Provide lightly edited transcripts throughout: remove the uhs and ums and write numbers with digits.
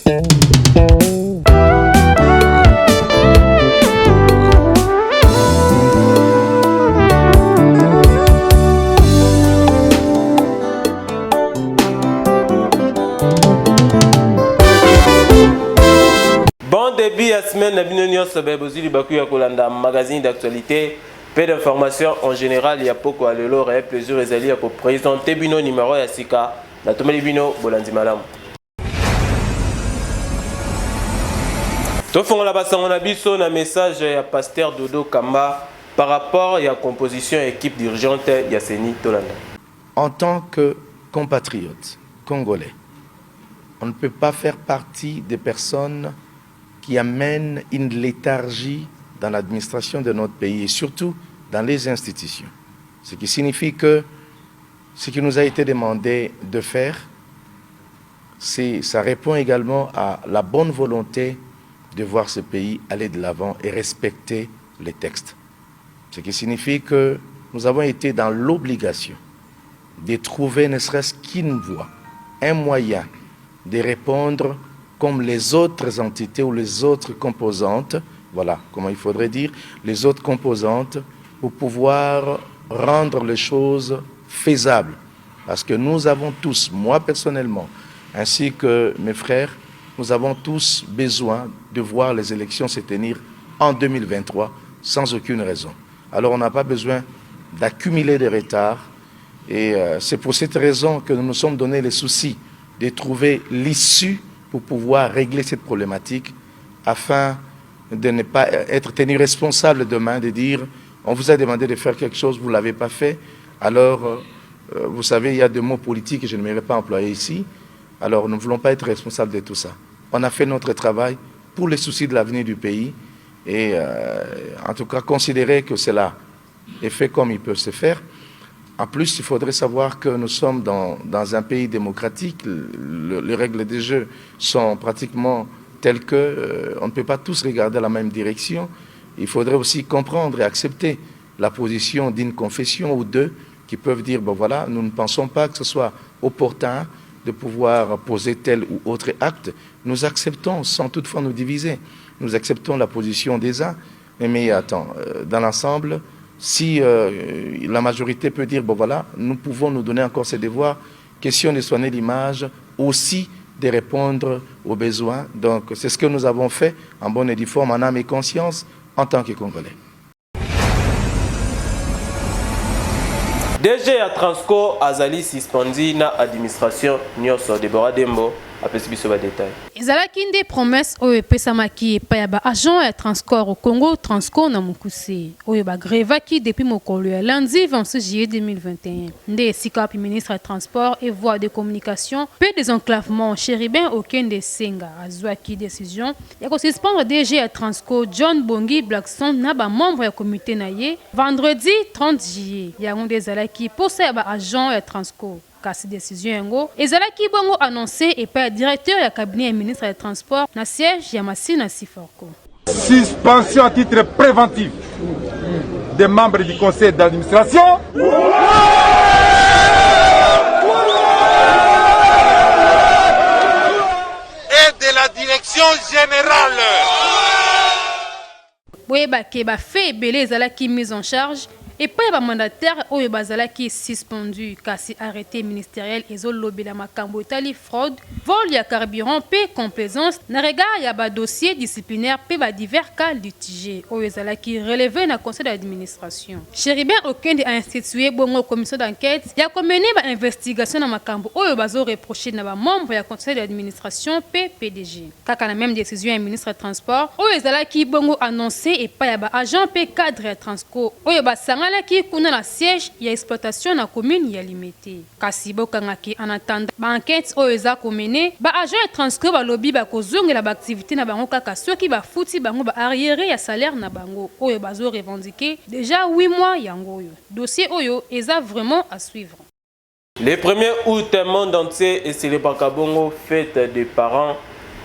Bon début à semaine, magazine d'actualité, peu d'informations en général. Il y a beaucoup à l'heure et plaisir à présenter Bino numéro Yassika, la Tomé Bino Bolandi Malam. Tout fond là-bas, on a biso un message à Pasteur Dodo Kamba par rapport à la composition équipe dirigeante Yasseni Tolanda. En tant que compatriotes congolais, on ne peut pas faire partie des personnes qui amène une léthargie dans l'administration de notre pays et surtout dans les institutions. Ce qui signifie que ce qui nous a été demandé de faire, ça répond également à la bonne volonté de voir ce pays aller de l'avant et respecter les textes. Ce qui signifie que nous avons été dans l'obligation de trouver ne serait-ce qu'une voie, un moyen de répondre comme les autres entités ou les autres composantes, voilà comment il faudrait dire, les autres composantes pour pouvoir rendre les choses faisables. Parce que nous avons tous, moi personnellement, ainsi que mes frères, nous avons tous besoin de voir les élections se tenir en 2023 sans aucune raison. Alors on n'a pas besoin d'accumuler des retards et c'est pour cette raison que nous nous sommes donné les soucis de trouver l'issue pour pouvoir régler cette problématique afin de ne pas être tenu responsable demain, de dire on vous a demandé de faire quelque chose, vous ne l'avez pas fait, alors vous savez, il y a des mots politiques que je ne m'aurais pas employés ici, alors nous ne voulons pas être responsables de tout ça. On a fait notre travail pour les soucis de l'avenir du pays et en tout cas considérer que cela est fait comme il peut se faire. En plus, il faudrait savoir que nous sommes dans un pays démocratique. Les règles des jeux sont pratiquement telles que on ne peut pas tous regarder la même direction. Il faudrait aussi comprendre et accepter la position d'une confession ou deux qui peuvent dire, bon voilà, nous ne pensons pas que ce soit opportun de pouvoir poser tel ou autre acte. Nous acceptons sans toutefois nous diviser. Nous acceptons la position des uns. Mais attends, dans l'ensemble, si la majorité peut dire, bon voilà, nous pouvons nous donner encore ces devoirs, question de soigner l'image, aussi de répondre aux besoins. Donc c'est ce que nous avons fait en bonne et due forme, en âme et conscience, en tant que Congolais. DG à Transco Azali suspendu na administration Nyoso Deborah Dembo après ce détail. Ezalaki nde promesse oyo epesamaki epai ya baagent ya transport au Congo Transco na Mukuse oyo bagrevaki depuis mokolo ya lundi 26 juillet 2021 nde esika wapi ministre ya transport et voies de communication pe désenclavement Chéribin Okende Senga azwaki décision ya kosuspendre DG ya Transco John Bongi Blackson na bamembre ya comité na ye vendredi 30 juillet yango nde ezalaki posa ya baagent ya Transco. Kasi décision yango ezalaki bongo annoncé et par directeur ya cabinet et ministre des transports na siège ya Massina Siforko. Suspension à titre préventif des membres du conseil d'administration. Et de la direction générale. Boyeba ke ba fait belé ezalaki mise en charge. Et pas les mandataires au bazalaki suspendu kasi arrêté ministériel ezolobi la makambo etali fraude vol ya carburant pe complaisance na regard ya ba dossier disciplinaire pe ba divers cas litigés au ezalaki relevé na conseil d'administration. Chéribin Okende a institué bongo commission d'enquête ya mené ba investigation na makambo oyo bazo reproché na ba membre ya conseil d'administration pe PDG. Kaka na même décision ya ministre de transport oyo ezalaki bongo annoncé et pas ya ba agent pe cadre ya Transco oyo ba qui kuna la siège ya exploitation na commune ya Limité. Kasi bokangaki en attendant ba enquête oyo eza komene ba agent ya Transco ba lobby ba kozongela ba activité na bango kaka soki ba futi bango ba arriéré ya salaire na bango oyo bazo revendiquer déjà 8 mois yango oyo. Dossier oyo eza vraiment à suivre. Le 1er août, monde entier est célébré par Kabongo, fête des parents.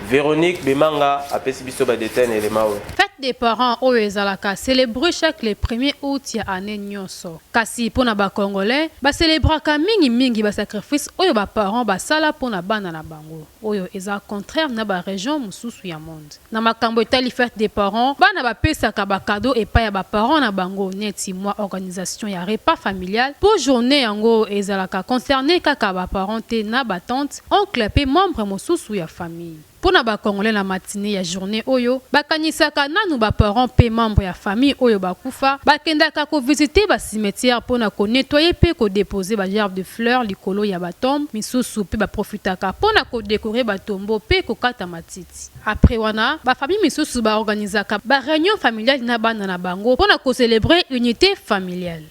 Véronique Bemanga a pesé biso ba détail et les mawe. Fête des parents oyo ezalaka célébrer chaque le 1er août ya année nyonso. Kasi pona ba congolais ba célébraka mingi ba sacrifice oyo ba parents basala pona bana na bango. Oyo eza contraire na ba région mususu ya monde. Na makambo etali fête des parents, bana ba pesaka ba cadeau epa ya ba parents na bango neti mwa organisation ya repas familial pour journée yango ezalaka concerné kaka ba parents te na ba tante, oncle pe membre mususu ya famille. Pona ba congolais la matinée ya journée oyo bakanisaka nanu ba parents pe membre ya famille oyo bakufa bakendaka ko visiter ba cimetière pona ko nettoyer pe ko déposer ba gerbe de fleurs likolo ya ba tombe misusu pe ba profitaka pona ko décorer ba tombeau pe ko kata matiti. Après wana ba famille misusu ba organisaka ba réunion familiale na bana na bango pona ko célébrer unité familiale.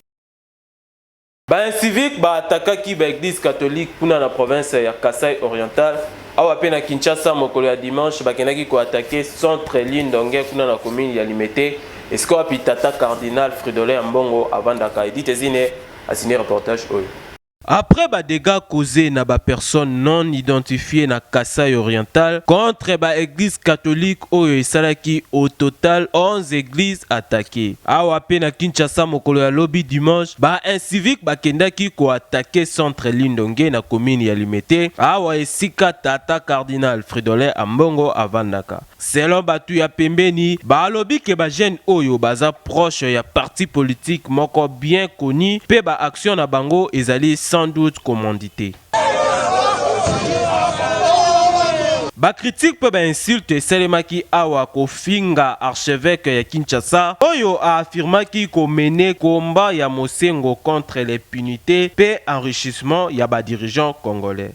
Ba civique ba attaquaki ba église catholique kuna na province ya Kasai oriental. Awa pe na Kinshasa mokolo ya dimanche bakendaki ko attaquer centre Lindonge kuna na commune ya Limete. Est-ce qu'on a pu tata cardinal Fridolin Mbongo avant d'aka edite zine a signé reportage oyo. Après ba dégâts causés na ba personne non identifiée na Kasai oriental contre ba église catholique oyo esalaki au total 11 églises attaquées. Awa pe na Kinshasa mokolo ya lobi dimanche ba un civique bakendaki ko attaquer centre Lindonge na commune ya Limete. Awa esika tata cardinal Fridolin Mbongo avandaka. Selon batu ya pembeni ba lobi ke ba jeune oyo baza proche ya parti politique moko bien connu pe ba action na bango ezali sans doute commandité. Ba critique pe ba insulte Selemaki Awa Kofinga archevêque ya Kinshasa oyo a affirmaki ko mener combat ya Mosengo contre l'impunité pe enrichissement ya ba dirigeants congolais.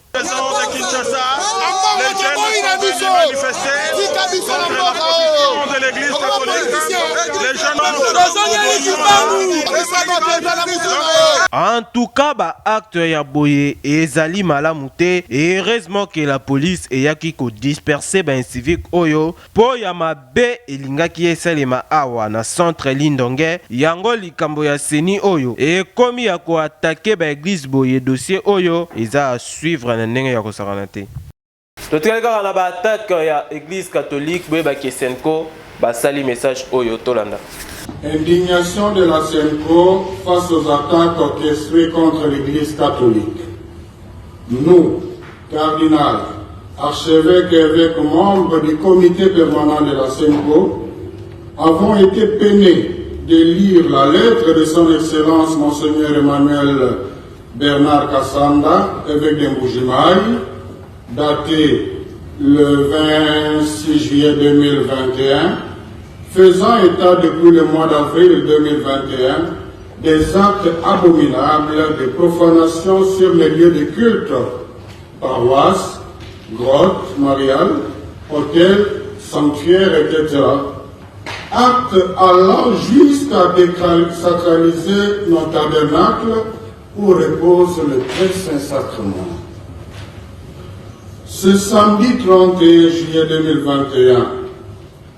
En tout cas, ba acte ya boye ezali malamu te et heureusement que la police eyaki ko disperser ba civique oyo po ya mabe elingaki esalema awa na centre Lindonge yango likambo ya seni oyo et komi ya ko attaquer ba église boye dossier oyo eza à suivre na ndenge ya kosakana te. Toteleka na ba attaque ya église catholique boye ba Kesenko ba sali message oyo tolanda. Indignation de la SENCO face aux attaques orchestrées contre l'Église catholique. Nous, cardinal, archevêques et évêques membres du comité permanent de la SENCO, avons été peinés de lire la lettre de son Excellence Monseigneur Emmanuel Bernard Kassanda, évêque de Mbujimayi, datée le 26 juillet 2021, faisant état depuis le mois d'avril 2021 des actes abominables de profanation sur les lieux de culte, paroisses, grottes, mariales, hôtels, sanctuaires, etc. Actes allant jusqu'à sacraliser nos tabernacles où repose le très saint sacrement. Ce samedi 31 juillet 2021,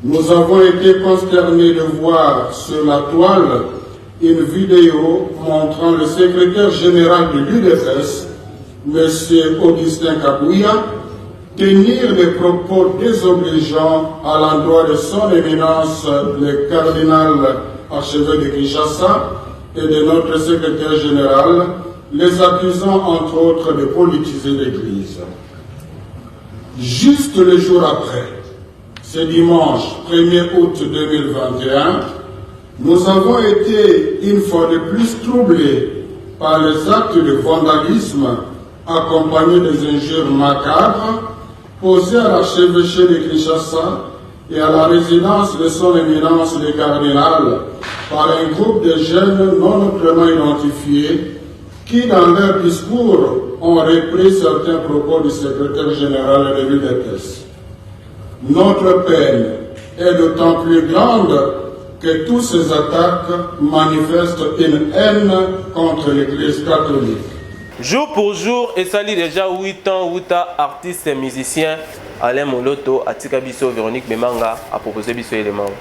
nous avons été consternés de voir sur la toile une vidéo montrant le secrétaire général de l'UDPS, M. Augustin Kabouya, tenir des propos désobligeants à l'endroit de son éminence, le cardinal archevêque de Kinshasa, et de notre secrétaire général, les accusant entre autres de politiser l'Église. Juste le jour après, ce dimanche 1er août 2021, nous avons été une fois de plus troublés par les actes de vandalisme accompagnés des injures macabres posées à l'archevêché de Kinshasa et à la résidence de son éminence le cardinal par un groupe de jeunes non autrement identifiés qui, dans leur discours, ont repris certains propos du secrétaire général de l'UDPS. Notre peine est d'autant plus grande que toutes ces attaques manifestent une haine contre l'Église catholique. Jour pour jour, et ça lit déjà 8 ans, artiste et musicien, Alain Moloto, Atika Bisso, Véronique Memanga, a proposé Bisso élément.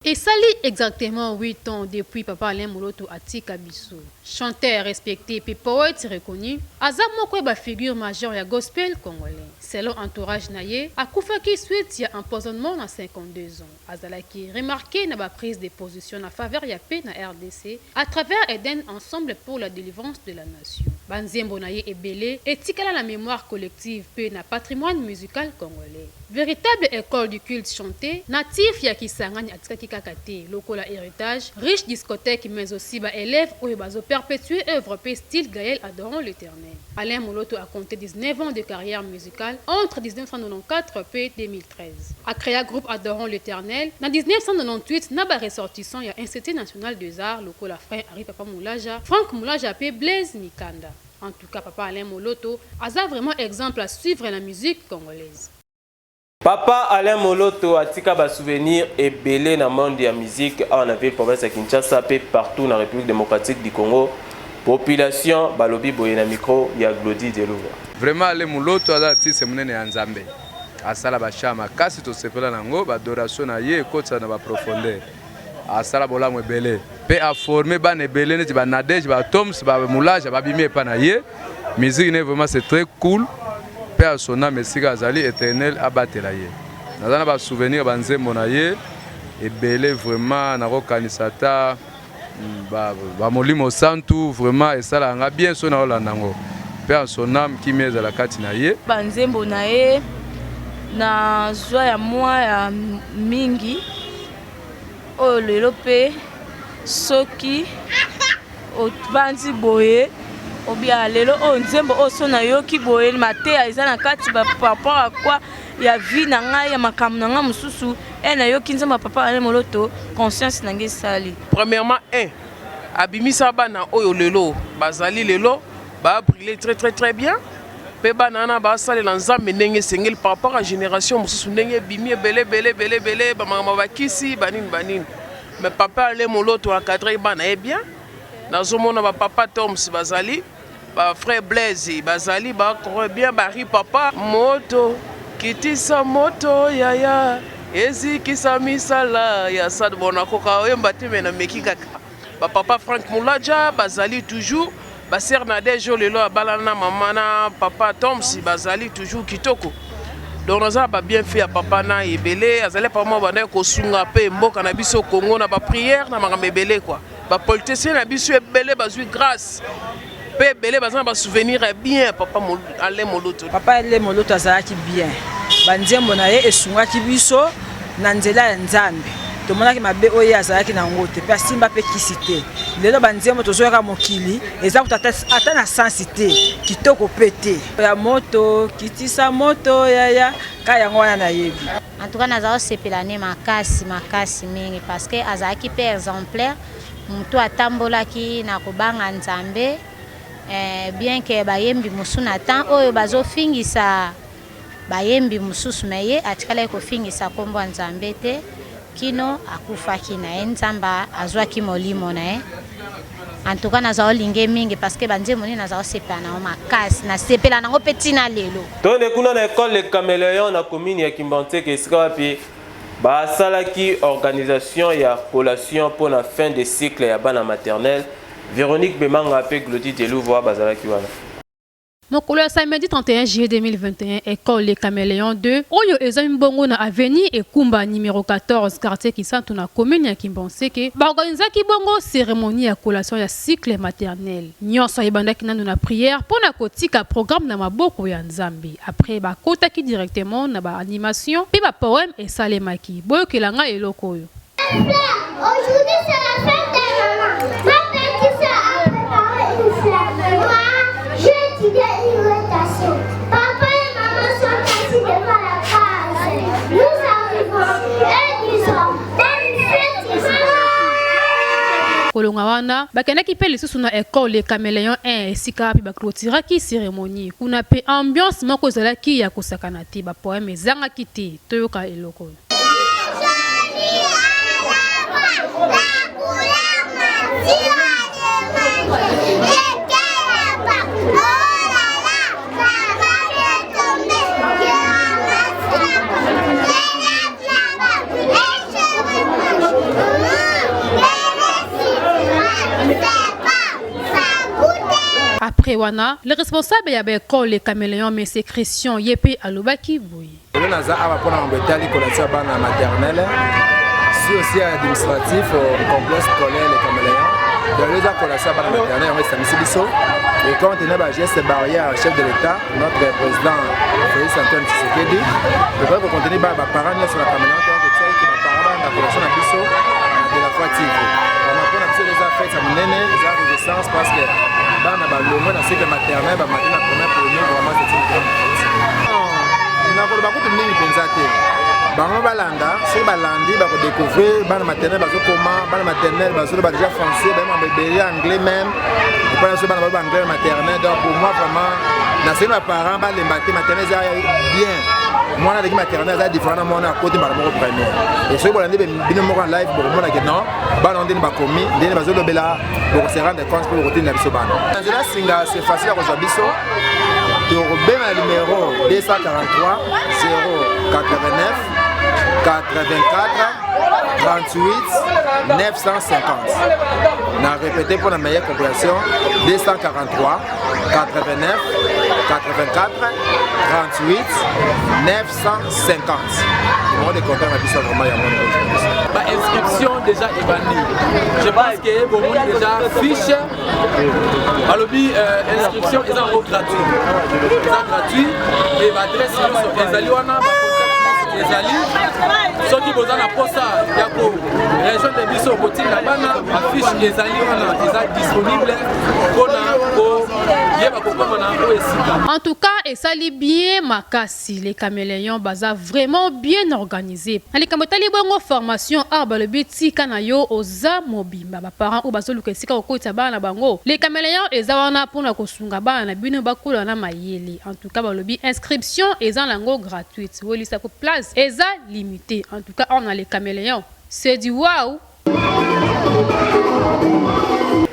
Et sali exactement 8 ans depuis Papa Alain Moloto Atika Bissou. Chanteur respecté et poète reconnu, Azam Mokweba figure majeure ya gospel congolais. Selon entourage naye, Akoufaki suite ya empoisonnement dans 52 ans. Azalaki remarqué na ba prise de position en faveur ya paix na RDC à travers Eden Ensemble pour la délivrance de la nation. Banzembo naye ebele etikala la mémoire collective paix na patrimoine musical congolais. Véritable école du culte chanté, natif ya Kisangani Atikaki Kakate, lokola héritage, riche discothèque mais aussi ba élèves ou bazo perpétuer œuvre paix style Gaël adorant l'Éternel. Alain Moloto a compté 19 ans de carrière musicale entre 1994 et 2013. A créé un groupe adorant l'Éternel. En 1998, Naba ressortissant il y a Institut national des arts, lokola frère Harry Papa Moulaja, Franck Moulaja et Blaise Mikanda. En tout cas, Papa Alain Moloto a vraiment exemple à suivre la musique congolaise. Papa Alain Moloto atika ba souvenir et belé na monde ya musique en ville province de Kinshasa pe partout dans la République démocratique du Congo. Population balobi boye na micro ya Glody Delouva. Vraiment Alain Moloto artiste munene ya Nzambe. Asala ba chama kasi to sepela nango ba adoration na ye kotsa na ba profondeur. Asala bolamu belé. Pe a former ba ne belé ne ba Nadej ba Toms ba Moulaja ba bimé pa na ye. Musique ne vraiment c'est très cool. Père Sona Messiga Azali éternel abatela ye. Nazana ba souvenir banzembo na ye et belé vraiment na rokanisata ba molimo santu vraiment et ça la nga bien sona olandango. Père Sona kimeza la kati na ye. Banzembo na ye na zwa ya mwa ya mingi o lelo pe soki o banzi boye obia lelo o nzembo o sona yoki boye matea eza na kati ba papa kwa ya vie na ngai ya makambo na nga mususu na yoki nzembo papa Alain Moloto conscience na ngai sali. Premièrement abimisa bana oyo lelo bazali lelo ba briller très bien. Pe banana ba sale na nzambe ndenge sengeli par rapport à génération mususu ndenge bimi belé ba mama bakisi banini. Mais papa Alain Moloto encadré bana bien. Nazomona ba papa Toms bazali ba frère Blaise bazali ba bien bari papa moto kitisa moto yaya ezikisa misala ya sad bonako ka oyemba te mena mekika ba papa Franck Moulaja bazali toujours ba sœur Nadej lelo abalana mama na papa Toms bazali toujours kitoko. Donc nous avons bien fait à papa na ebele azali pa mo bana ko sunga pe mboka na biso Congo na ba prière na makambe ebele quoi. Ba politicien na biso ebele bazui grâce. Pe belé bazana ba souvenir bien papa Alain Moloto. Papa Alain Moloto azalaki bien. Banzembo na ye esungaki biso na nzela ya Nzambe. Tomonaki mabe oyo azalaki na ngote pe asimba pe kisite. Lelo banzembo tozoyaka mokili eza kutata ata na sensité kitoko pete. Ya moto kitisa moto yaya ka yango wana na yebi. En tout cas nazao sepelane makasi mingi parce que azalaki pe exemplaire. Mutu atambolaki na kobanga Nzambe. Bien que bayembi musu na temps oyo bazofingisa bayembi mususu meye atikala ko fingisa kombo Nzambe te kino akufaki na Nzamba azwaki molimo na en tout cas naza olinge mingi parce que banzembo ni naza osepela na makasi na sepela nango petina lelo tonde kuna na école le Caméléon na commune ya Kimbanteke esika wapi basalaki organisation ya collation pour la fin de cycle ya bana maternelle. Véronique Bemanga pe Glody Delouva bazalaki wana. Mokolo ya samedi 31 juillet 2021 école Les Caméléons 2 oyo ezami bongo na avenue Ekumba numéro 14 quartier Kisantu na commune ya Kimbonseke ba organizaki bongo cérémonie ya collation ya cycle maternel. Nyonso ebandaki nanu na prière pona kotika programme na maboko ya Nzambe. Après ba kotaki directement na ba animation pe ba poème et salemaki. Boyo kelanga eloko oyo. Aujourd'hui c'est la fête des mamans. Ma petite sœur a préparé une fleur. Moi, j'ai étudié une rotation. Papa et maman sont assis devant la case. Nous arrivons et disons bonne fête maman. Kolonga wana bakendaki pe lisusu na école Les Caméléons 1 esika pe baklotiraki cérémonie kuna pe ambiance moko ezalaki ya kosakana te ba poème ezangaki te toyoka eloko. wana le responsable ya l'école les caméléons mais sécrétion yepe alobaki boy le naza ava pona mbetali kolasa bana maternelle si aussi administratif au complexe scolaire les caméléons de les kolasa bana maternelle on est Biso et quand on a un geste barrière chef de l'État notre président Félix Antoine Tshisekedi je crois que continuer ba parents sur la caméléon donc c'est que ba parents la collation na biso de la fatigue on a pona biso les affaires ça menene les reconnaissance parce que bana ba longo na cycle maternelle ba matin na première vraiment c'est une grande na ko ba ko tumi pensate bango balanda c'est balandi ba ko découvrir bana maternelle ba zo comment bana maternelle ba zo ba déjà français ba ma bébé anglais même et pas so bana ba anglais maternelle donc pour moi vraiment na c'est nos parents ba lembate maternelle ça bien moi na de maternelle ça différent moi na côté ba mo premier et so bolandi bino mo en live pour moi na que non bana ndeni ba komi ndeni ba zo lobela pour se rendre compte pour côté na biso bana là singa c'est facile à rejoindre biso de Robert numéro 243 089 84 38 950. On a répété pour la meilleure compréhension 243 89 84 38 950. Numéro de compteur à Bissau vraiment inscription déjà est bannie. Je pense que pour moi déjà fiche inscription est en gratuit. Gratuit et l'adresse sur les Aliwana ceux qui besoin de posa yako région de Biso côté la bana affiche les Aliwana est disponible en tout cas, et ça lit bien makasi les caméléons baza vraiment bien organisé. Les caméléons bongo formation arba le biti kanayo oza mobimba ba parents ou bazo lukesika okota bana bango. Les caméléons ezawana pona kosunga bana bino bakula na mayele. En tout cas, balobi inscription eza lango gratuite. Woli sa ko place eza limité. En tout cas, on a les caméléons. C'est du waouh.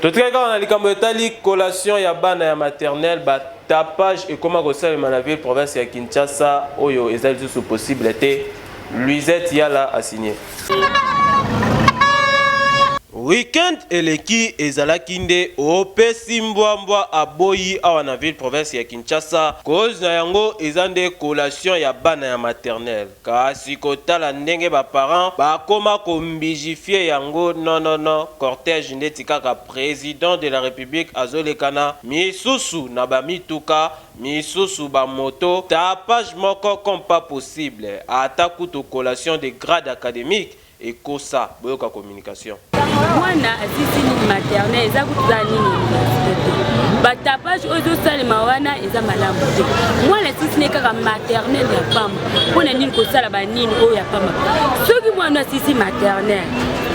Tout cas, on a les caméléons collation ya bana ya maternelle ba tapage et comment ça dans la ville province ya Kinshasa oyo ezali sous possibilité Luisette Yala a signé. Weekend eleki ezalaki nde opesi mbwambwa aboyi awa na ville province ya Kinshasa cause na yango ezande collation ya bana ya maternelle kasi kotala ndenge ba parents bakoma kombijifie yango non cortège ndeti kaka président de la république azolekana misusu na ba mituka misusu ba moto tapage moko comme pas possible ata kuto collation de grade académique et kosa boyoka communication mwana asisi ni maternelle eza kutuza nini batapage ozo salema wana eza malamu te mwana asisi ne kaka maternelle ya pamba mpona nini kosala banini oyo ya pamba soki mwana asisi maternelle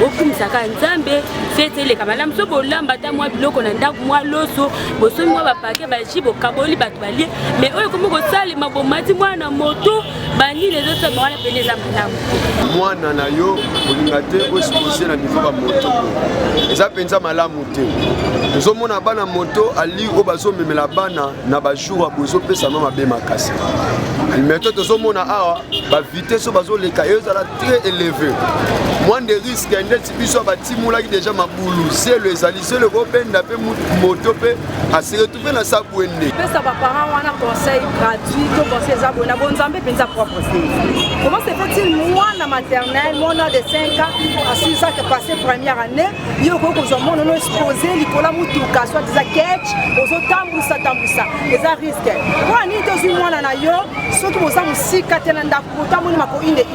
okumisaka nzambe fete eleka malamu so bolamba ta mwa biloko na ndako mwa loso bosomi mwa bapake baji bokaboli bato balie mais oyo komi kosalema bomati mwana moto banini ezosalema wana pene eza malamu mwana na yo olinga te osipose na niveau ba moto eza mpenza malamu te tozomona bana moto ali oyo bazomemela bana na bajour ya bozopesama mabe makasi meto tozomona awa bavitese oyo bazoleka ezala très élevé moins de risque ndeti biso batimolaki déjà mabulu selo ezali selo kobenda mpe moto mpe aseretrouve na sabwende pesa baparent wana conseil gratuit to conseil eza boye na bonzambe mpenza propre se comment se fait-il mwana maternelle mwana de 5 ans asisaka passé première année yo okoki kozwa mwana ono expose likola mutuka soit eza ketch ozotambusa eza risque mpona nini tozwi mwana na yo soki boza mosika te na ndako otamoni mako inde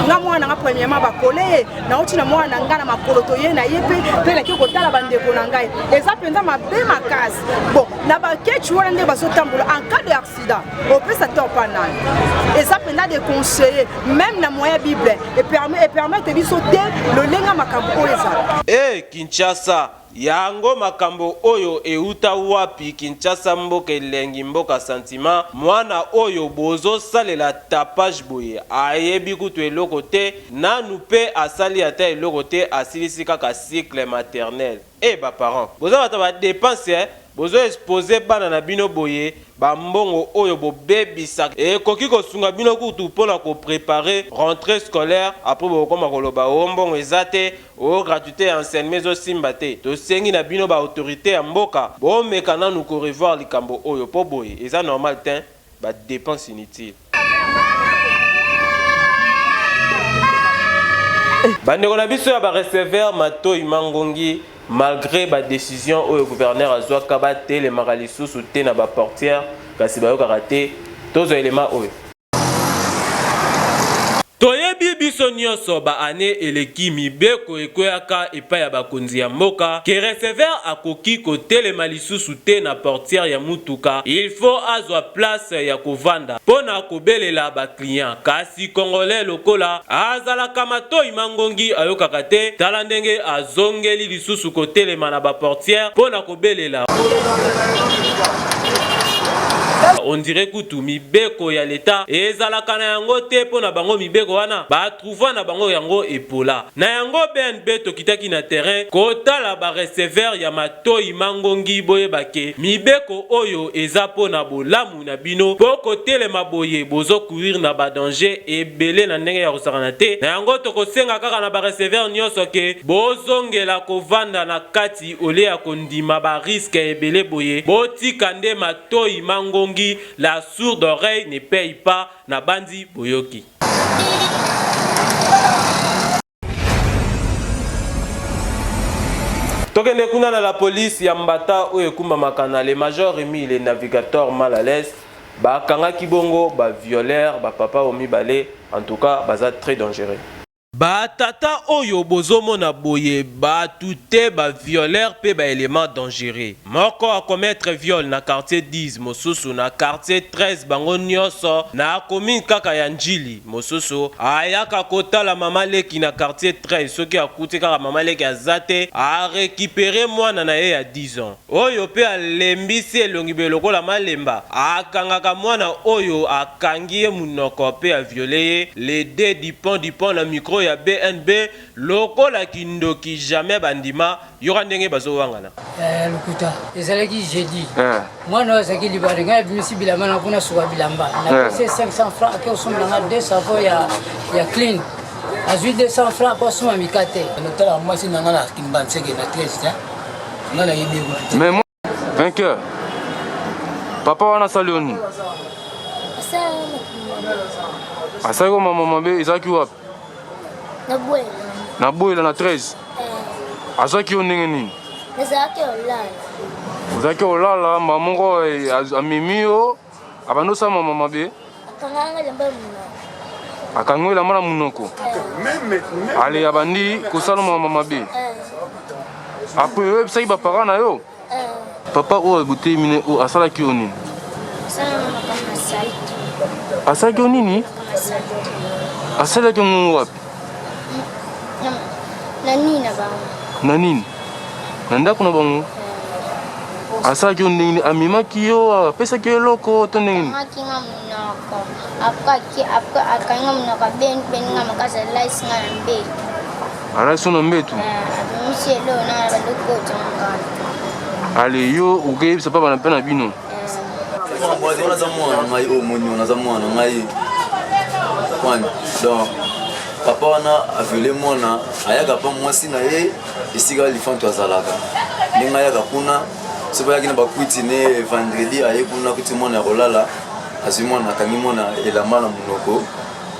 nga mwana nga premièrement bakole ye nauti na mwana nga na makolo toye na ye mpe naki kotala bandeko na ngai eza mpenza mabe makasi bon na baketch wana nde bazotambola en cas de accident opesa te opa nani eza mpenza de conseiller même na moyen bible epermete biso te lolenga makambo oyo ezala Kinshasa yango makambo oyo euta wapi Kinshasa mboka elengi mboka sentiment mwana oyo bozo salela tapage boye ayebi kutu eloko te nanu pe asali ata eloko te asilisi kaka cycle maternel ba parents bozo bata ba dépense bozo exposer bana na bino boye bambongo oyo bobebisa ekoki kosunga bino kutu mpona préparer rentrée scolaire après bokoma koloba mbongo eza te o gratuité ya enseignement ezosimba te. Tosengi na bino baautorité ya mboka bomeka nanu korevoir likambo oyo mpo boye eza normal te badepense inutile. Bandeko na biso ya bareceveur Matoi Mangongi malgré ba décision au gouverneur azwaka batelemaka lisusu te na baportière kasi bayokaka te tozo elema oyo toyebi biso nyonso baane eleki mibeko ekoyaka epai ya bakonzi ya mboka ke receveur akoki kotelema lisusu te na portière ya mutuka. Il faut azwa place ya kovanda mpona kobelela baclient kasi congolais lokola azalaka Matoi Mangongi ayokaka te tala ndenge azongeli lisusu kotelema na baportière mpona kobelela. On dirait kutu mibeko ya leta ezalaka na yango te pona bango mibeko wana batrouva na bango yango epola na yango BNB tokitaki na terrain kotala ba receveur ya Matoi Mangongi boye bake mibeko oyo eza pona bolamu na bino poko telema boye bozo courir na ba danger ebele na ndenge ya kosakana te na yango tokosenga kaka na ba receveur nyonso ke bozongela kovanda na kati ole ya kondima ba risque ebele boye botika nde Matoi Mangongi. La sourde oreille ne paye pas na bandi boyoki. Tokende kuna na la police ya Mbata oyo kumba makana le major Rémi le navigateur mal à l'aise ba kanga kibongo ba violeur ba papa omi balé en tout cas baza très dangereux. Ba tata oyo bozomona boye ba touté ba violeur pe ba élément dangereux. Moko a commettre viol na quartier 10 mosusu na quartier 13 bango nyonso na commune kaka ya Njili mosusu ayaka kotala mama leki na quartier 13 soki akuti kaka mama leki azate a récupérer mwana na ye ya 10 ans. Oyo pe alembisi elongi belokola malemba akangaka mwana oyo akangi munoko pe a violer les deux du pont na micro ya BNB lokola kindoki jamais bandima yora ndenge bazo wangana lokuta ezalaki jeudi mwana azaki libare ngai bimisi bilamba na kuna suka bilamba na pese 500 francs ke osomba nga 200 francs ya clean azui 200 francs pour soma mikate notala mwasi nanga na kimbanseke na 13 nga na yebe ko mais moi vainqueur papa wana salioni asali ko mama mabe ezaki wapi na boyela na 13 azaki yo ndenge nini ozaki olala mamongo amemi yo abandi osala mama mabe akangwela mwana munoko ale abandi kosala mama mabe apres oyebisaki bapara na yo papa oyo botemine oyo asalaki yo nini asalaki yo nini asalaki yo wapi na nini na ndako na bango asalaki yo ndenge amemaki yo apesaki yo eloko to ndenge alaisi yo na mbetu ale yo okeyebisa papa na mpe na bino papa wana aviole mwana ayaka pa mwasi na ye esika lifanto azalaka ndenge ayaka kuna so bayaki na bakwiti ne vendredi aye kuna kuti mwana ya kolala azwi mwana akangi mwana elamba na monoko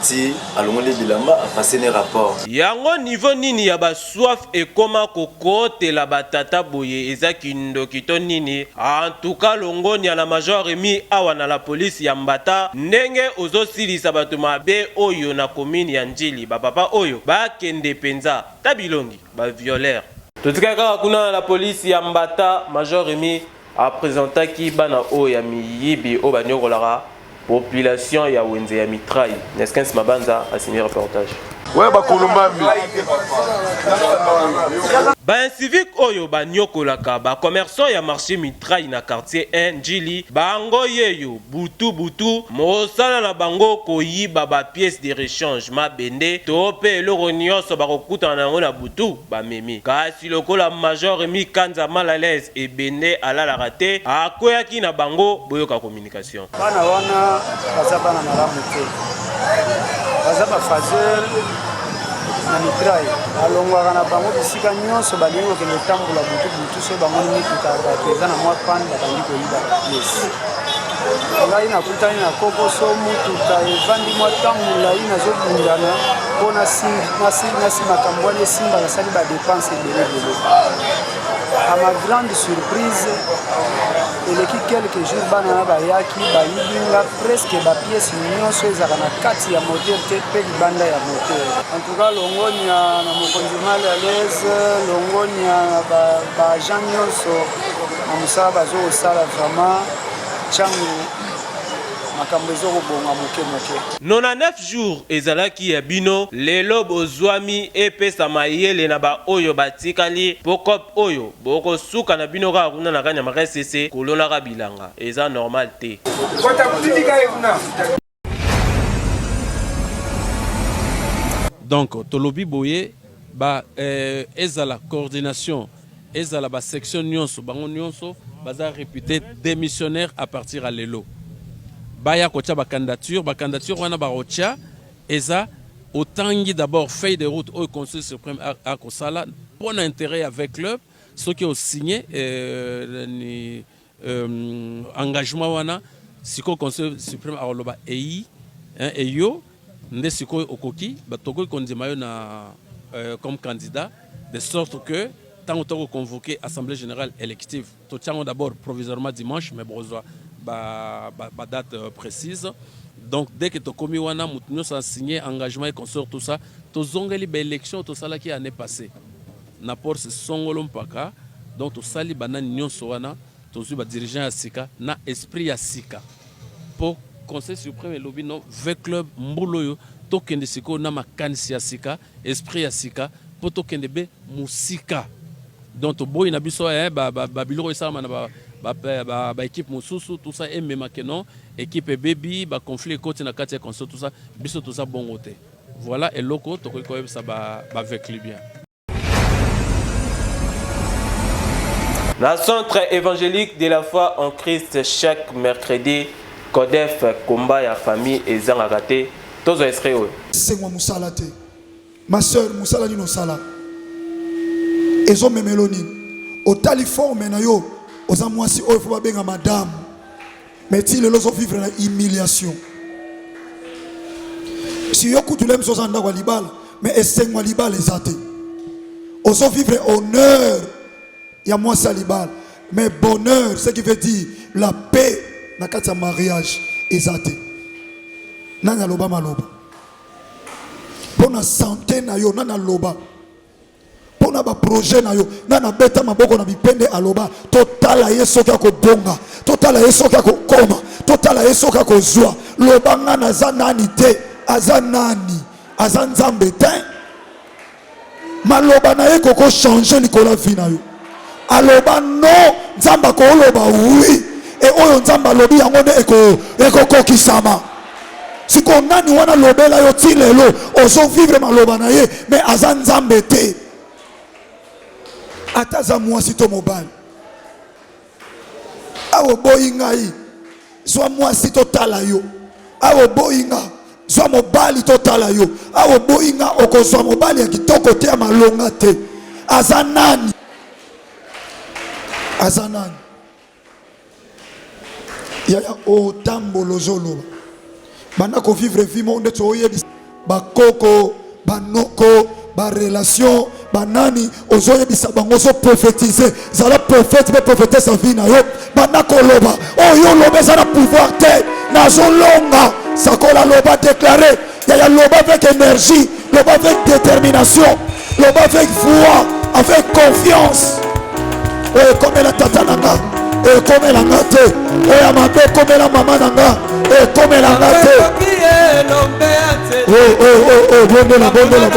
ti alongoli bilamba apase ne rapport yango niveau nini ya basoif ekoma kokotela batata boye eza kindoki to nini en tout cas longoni ya na major Rémi awa na la police ya Mbata ndenge ozosilisa bato mabe oyo na commune ya Njili bapapa oyo bakende penza tabilongi ba violeur totika kaka kuna na la police ya Mbata major Rémi apresentaki bana oyo ya miyibi oyo banyokolaka population ya wenze ya mitraille. Neskens Mabanza a signé reportage. Ouais, bah Colombambi. Ben civique oyo ba nyokolaka ba commerçant ya marché mitraille na quartier 1 Njili bango yeyo butu mosala na bango koyiba ba pièces de rechange mabende to pe eloko nyonso bakokuta nango na butu bamemi kasi lokola major mi kanza mal à l'aise ebende alalaka te akweyaki na bango boyoka communication bana wana baza bana malamu te baza bafazer na mitraille alongwaka na bango bisika nyonso balingi kokende kotambola butu so bango mituka bato eza na mwa pane babandi koyiba piese ngai nakutani na kokoso mutuka evandi mwa ntango molai nazobundana mpo nasi makambo wana esimba nasali badepense ebele à ma grande surprise eleki quelques jours bana na bayaki bayibinga presque bapiese nyonso ezaka na kati ya moteur te mpe libanda ya moteur en tout cas longonia na mokonzi mal à l'aise longonia na baagent nyonso na mosala bazokosala vraiment ntango makambo ezokobonga moke 99 jours ezalaki ya bino lelo bozwami epesa mayele na ba oyo batikali pokop oyo bokosuka na bino kaka kuna na kanya makasese kolonaka bilanga eza normal te donc tolobi boye ba ezala coordination ezala ba section nyonso bango nyonso baza réputé démissionnaire à partir à lelo baya kotia ba candidature wana ba rotia eza otangi d'abord feuille de route au conseil suprême à Kosala pour intérêt avec club ceux qui ont signé engagement wana siko conseil suprême à loba ei et yo nde siko okoki ba toko kondima yo na comme candidat de sorte que tant on convoqué assemblée générale élective to tiango d'abord provisoirement dimanche mais besoin ba date précise donc dès que tu commis wana mutunyo sa signé engagement et consort tout ça to zongeli ba élection to sala qui année passée na por ce songolo mpaka donc to sali banani nyonso wana to zu ba dirigeant ya sika na esprit ya sika pour conseil suprême lobi no ve club mboloyo to kende siko na makanisi ya sika esprit ya sika pour to kende be musika donc to boy na biso ba biloko esama na ba équipe mosusu tout ça et même que non équipe baby ba conflit côté na kati ya console tout ça biso tout ça bon côté voilà et loko to ko ça ba avec lui bien la centre évangélique de la foi en Christ chaque mercredi Codef combat ya famille et zangakate tozo esreo c'est moi musala te ma sœur musala ni no sala ezo memeloni otali forme na yo aux amoisi il faut bien madame mais si les gens vivre la humiliation si yo kutu lem sozanda kwa libala mais eseng wa libala ezate ozo vivre honneur ya moi salibal mais bonheur ce qui veut dire la paix na kati mariage ezate nana loba maloba pona santé na yo nana loba pona ba projet na yo nana beta maboko na bipende aloba totala yeso ka ko bonga totala yeso ka ko koma totala yeso ka ko zwa loba ngana za nani te azanani azanzambe te maloba na ye ko changer nikola vie na yo aloba no nzamba ko loba oui et oyo nzamba lobi yango ne eko kokisama siko nani wana lobela yo tilelo ozo vivre maloba na ye mais azanzambe te ataza mwasi to mobile awo boyinga yi zwa mwasi to tala yo awo boyinga zwa mobali to tala yo awo boyinga okozwa mobali ya kitoko te ya malonga te azanani yaya otambolo zolo bana ko vivre vie monde to yebi bakoko banoko ba relation banani ozoye bisabango so prophétiser zala prophète be prophétesse sa vie na yo bana ko loba oyo loba ça na pouvoir te na zolonga sakola loba déclarer yaya loba avec énergie loba avec détermination loba avec foi avec confiance comme la tata nanga comme la ngate ya mabe comme la maman nanga ekomelanga te bondela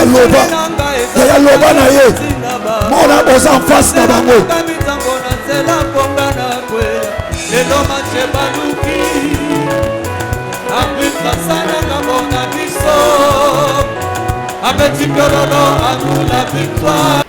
loba yaya loba na ye mona boza en face na bango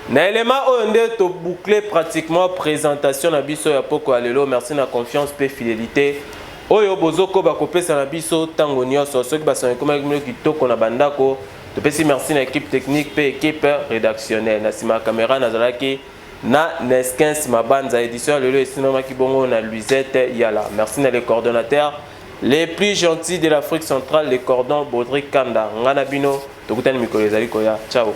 na élément oyo nde to boucler pratiquement présentation na biso ya poko ya lelo. Merci na confiance pe fidélité oyo bozoko bakopesa na biso tango nyonso soki basone koma kitoko na bandako. Topesi merci na équipe technique pe équipe rédactionnelle na sima caméra nazalaki na Neskins Mabanza édition lelo esinomaki bongo na Luisette Yala. Merci na les coordonnateurs les plus gentils de l'Afrique centrale, les cordons Baudric Kanda Ngana Bino tokutani mikolo ezali koya. Ciao.